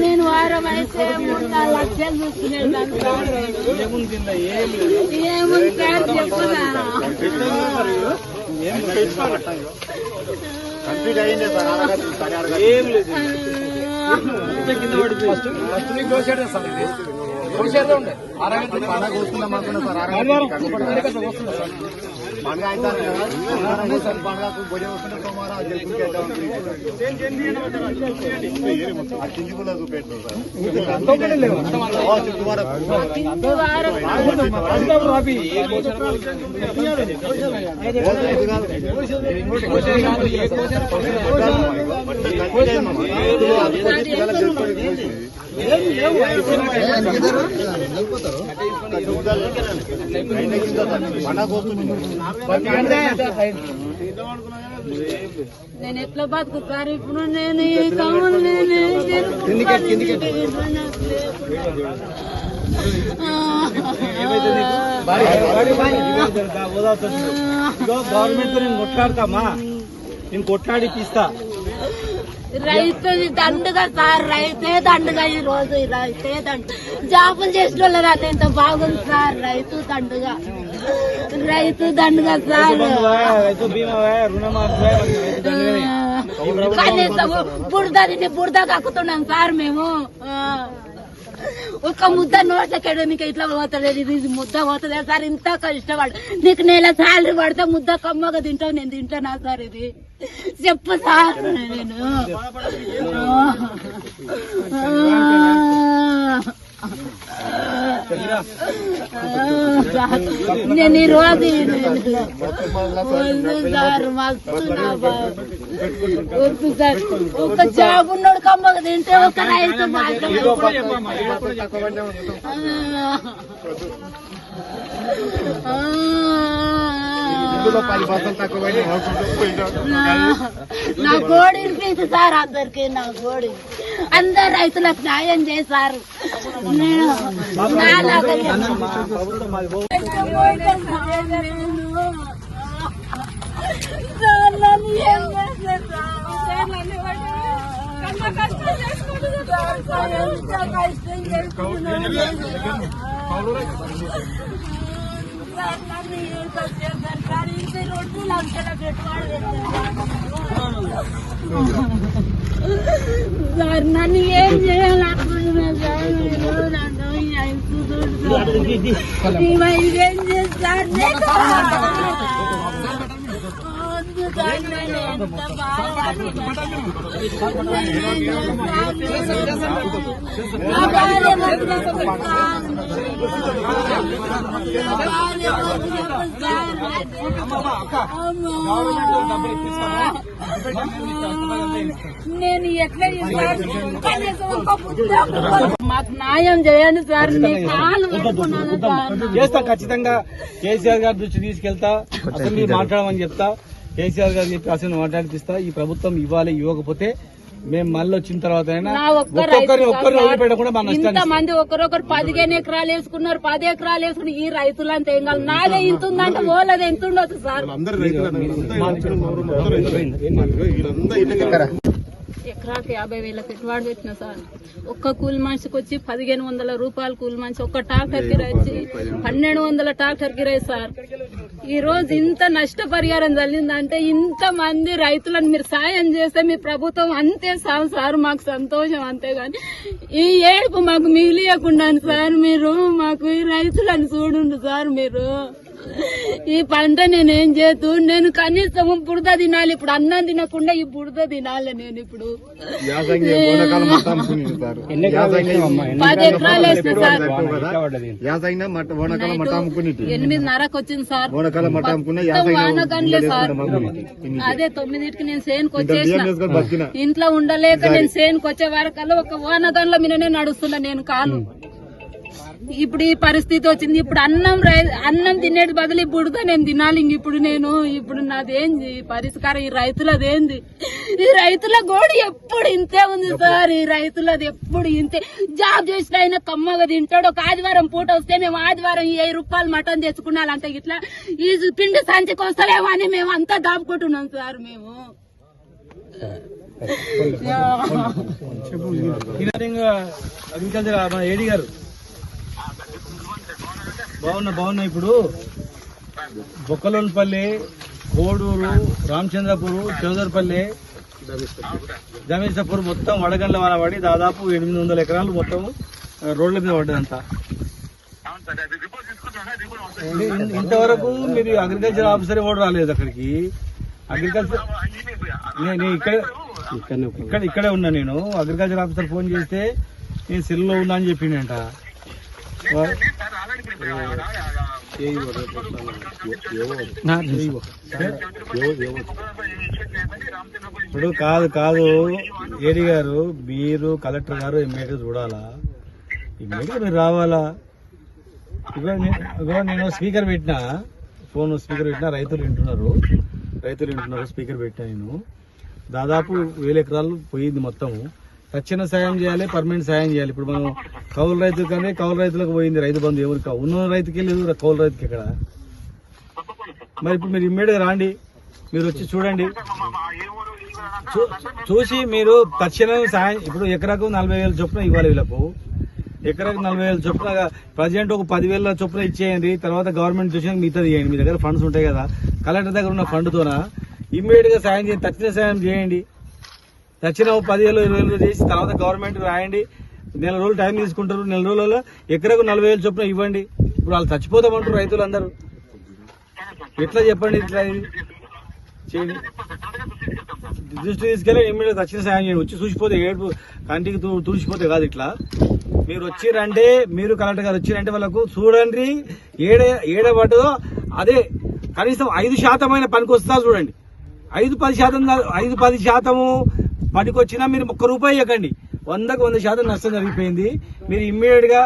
నేను వారం అయితే 3-4 లక్షలు చూసుకునేది ఏముంది చెప్పుదా కంప్లీట్ అయ్యింది సార్. ఏం లేదు పండగ వస్తున్నాం అనుకున్నా సార్. పండుగ అవుతారు కదా పండుగకు భోజనం వస్తున్న సోమవారం కింది కూడా చూపెట్టారు నేను ఎట్లా బతుకుతారు ఇప్పుడు నేను గవర్నమెంట్ తో నేను కొట్లాడతామా, నేను కొట్లాడిపిస్తా. రైతు దండుగా సార్, రైతే దండుగా. ఈ రోజు రైతే దండు జాబులు చేసిన వాళ్ళు ఎంత బాగుంది సార్. రైతు దండుగా సార్. కనీసం బురద కక్కుతున్నాం సార్ మేము. ఒక ముద్ద నోట్లకెడు నీకు ఇట్లా పోతలేదు, ఇది ముద్ద పోతలేదు సార్. ఇంత కష్టపడు నీకు నెల శాలరీ పడితే ముద్ద కమ్మగా తింటావు, నేను తింటానా సార్? ఇది చెప్పు సార్. నేను ఈ రోజు సార్ మస్తు వద్దు సార్. ఒక జాబ్ ఉన్నాడు కమ్మగా తింటే ఒక రైతు నా గోడి వినిపించు సార్ అందరికి. నా గోడి అందరు రైతులకు న్యాయం చేశారు. సార్ 2 లక్షల పెట్టుబడి సార్. నన్ను ఏం చేయాలనుకుంటున్నా సార్? ఇదేం చేస్తారు? నేను ఎట్లా మాకు న్యాయం చేయండి సార్. చేస్తా ఖచ్చితంగా. కేసీఆర్ గారి దృష్టి తీసుకెళ్తా, అసెంబ్లీ మాట్లాడమని చెప్తా. కేసీఆర్ గారు చెప్పి అసలు మాట్లాడిపిస్తా. ఈ ప్రభుత్వం ఇవ్వాలి, ఇవ్వకపోతే మేము మళ్ళీ వచ్చిన తర్వాత ఇంతమంది ఒకరొకరు 15 ఎకరాలు వేసుకున్నారు, 10 ఎకరాలు వేసుకుని ఈ రైతులంతా ఏం కాదు. నాదే ఇంత ఉందంటే ఓలది ఎంత ఉండొచ్చు సార్? ఎకరాకి 50,000 పెట్టుబడి పెట్టిన సార్. ఒక్క కూలి మనిషికి వచ్చి 1500 రూపాయలు కూలి మనిషి. ఒక్క ట్రాక్టర్ కిరాయి వచ్చి 1200 ట్రాక్టర్ కిరాయి సార్. ఈ రోజు ఇంత నష్టపరిహారం జరిగిందంటే ఇంత మంది రైతులను మీరు సాయం చేస్తే మీ ప్రభుత్వం అంతే సార్. మాకు సంతోషం, అంతేగాని ఈ ఏడుపు మాకు మిగిలియకుండా సార్. మీరు మాకు ఈ రైతులను చూడండి సార్. మీరు ఈ పంట నేనేం చేతు, నేను కనీసం బురద తినాలి. ఇప్పుడు అన్నం తినకుండా ఈ బురద తినాలి. నేను ఇప్పుడు 10 ఎకరాలు వేస్తే సార్ 8:30కి వచ్చింది సార్. వానగండ్లే సార్. అదే 9కి నేను సేనుకి వచ్చేసిన. ఇంట్లో ఉండలేక నేను సేనుకి వచ్చే వరకల్లా ఒక వానగండ్ల మీదనే నడుస్తున్నా నేను. కాలు ఇప్పుడు ఈ పరిస్థితి వచ్చింది. ఇప్పుడు అన్నం తినేది బదులు బుడద నేను తినాలి. ఇప్పుడు నాదేంది పరిష్కారం? ఈ రైతులదేంది? ఈ రైతుల గోడు ఎప్పుడు ఇంతే ఉంది సార్. ఈ రైతులది ఎప్పుడు ఇంతే. జాబ్ చేసిన ఆయన కమ్మగా తింటాడు. ఒక ఆదివారం పూట వస్తే మేము ఆదివారం 1000 రూపాయలు మటన్ తెచ్చుకున్నాలంటే ఇట్లా ఈ పిండి సంచికి వస్తలేమో అని మేము అంతా దాపుకుంటున్నాం సార్. మేము అగ్రికల్చర్ మన ఏడీ గారు బాగున్నా. ఇప్పుడు బొక్కలోనిపల్లి, కోడూరు, రామచంద్రపూర్, చౌదరిపల్లి, దమేశపూర్ మొత్తం వడగండ్ల వాన పడి దాదాపు 800 ఎకరాలు మొత్తం రోడ్ల మీద పడ్డదంతా. ఇంతవరకు మీరు అగ్రికల్చర్ ఆఫీసర్ కూడా రాలేదు అక్కడికి. అగ్రికల్చర్ నేను ఇక్కడే ఉన్నా. నేను అగ్రికల్చర్ ఆఫీసర్ ఫోన్ చేస్తే నేను సెల్లో ఉన్నా అని చెప్పిండంట. ఇప్పుడు కాదు ఏడీ గారు, మీరు కలెక్టర్ గారు ఇమ్మీడియట్ చూడాలా, ఇమ్మీడియట్ మీరు రావాలా. నేను స్పీకర్ పెట్టినా, ఫోన్ స్పీకర్ పెట్టినా, రైతులు వింటున్నారు, స్పీకర్ పెట్టినా. నేను దాదాపు 1000 ఎకరాలు పోయింది మొత్తం. తక్షణ సాయం చేయాలి, పర్మనెంట్ సాయం చేయాలి. ఇప్పుడు మనం కౌలు రైతు కానీ కౌలు రైతులకు పోయింది రైతు బంధు, ఎవరికి ఉన్న రైతుకి లేదు, కౌలు రైతుకి ఎక్కడ. మరి ఇప్పుడు మీరు ఇమ్మీడియట్గా రాండి, మీరు వచ్చి చూడండి, చూసి మీరు తక్షణం సాయం. ఇప్పుడు ఎకరాకు 40,000 చొప్పున ఇవ్వాలి వీళ్ళకు. ఎకరాకు 40,000 చొప్పున ప్రజెంట్ ఒక 10,000 చొప్పున ఇచ్చేయండి. తర్వాత గవర్నమెంట్ చూసిన మిగతా చేయండి. మీ దగ్గర ఫండ్స్ ఉంటాయి కదా, కలెక్టర్ దగ్గర ఉన్న ఫండ్తోన ఇమ్మీడియట్ గా సాయం చేయండి, తక్షణ సాయం చేయండి. తక్షణ 10,000, 20,000 చేసి తర్వాత గవర్నమెంట్ రాయండి. నెల రోజులు టైం తీసుకుంటారు. నెల రోజులలో ఎకరాకు 40,000 చొప్పున ఇవ్వండి. ఇప్పుడు వాళ్ళు చచ్చిపోతామంటారు రైతులందరూ. ఎట్లా చెప్పండి? ఇట్లా చేయండి, దృష్టి తీసుకెళ్ళి ఇమ్మీడియట్ తక్షణ సాయం చేయండి. వచ్చి చూసిపోతే ఏడుపు కంటికి తుడిచిపోతే కాదు. ఇట్లా మీరు వచ్చిరంటే, మీరు కలెక్టర్ గారు వచ్చిరంటే వాళ్ళకు చూడండి ఏడబడ్డదో అదే కనీసం 5% అయిన పనికి వస్తుందా చూడండి. 5-10% పనికొచ్చినా మీరు ₹1 ఇవ్వకండి. 100% నష్టం జరిగిపోయింది. మీరు ఇమ్మీడియట్ గా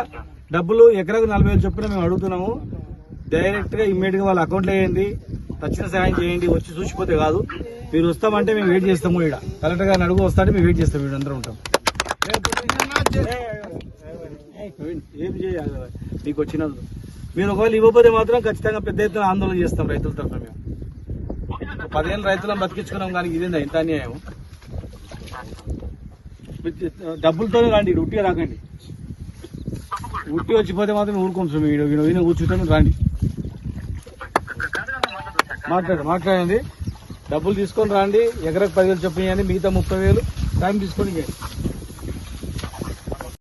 డబ్బులు ఎకరాకు 40,000 చొప్పున మేము అడుగుతున్నాము. డైరెక్ట్ గా ఇమ్మీడియట్ గా వాళ్ళ అకౌంట్ లో వేయండి, తక్షణ సాయం చేయండి. వచ్చి చూసిపోతే కాదు. మీరు వస్తామంటే మేము వెయిట్ చేస్తాము. ఇక్కడ కలెక్టర్ గారిని అడుగు వస్తాంటే మేము వెయిట్ చేస్తాం. వీడు అందరూ ఉంటాం. ఏం చేయాలి మీకు వచ్చినందుకు? మీరు ఒకవేళ ఇవ్వకపోతే మాత్రం ఖచ్చితంగా పెద్ద ఎత్తున ఆందోళన చేస్తాం రైతుల తరఫున. మేము 10 ఏళ్ళు రైతులను బతికించుకున్నాం, కానీ ఇదేందా ఇంత అన్యాయం? డబ్బులతోనే రండి, ఉట్టిగా రాకండి. ఉట్టి వచ్చిపోతే మాత్రం ఊరుకోండి. వీడియో కూర్చుంటాను, రండి, మాట్లాడండి. డబ్బులు తీసుకొని రండి. ఎకరకు 10,000 చొప్పున ఇవ్వండి, మిగతా 30,000 టైం తీసుకొని ఇవ్వండి.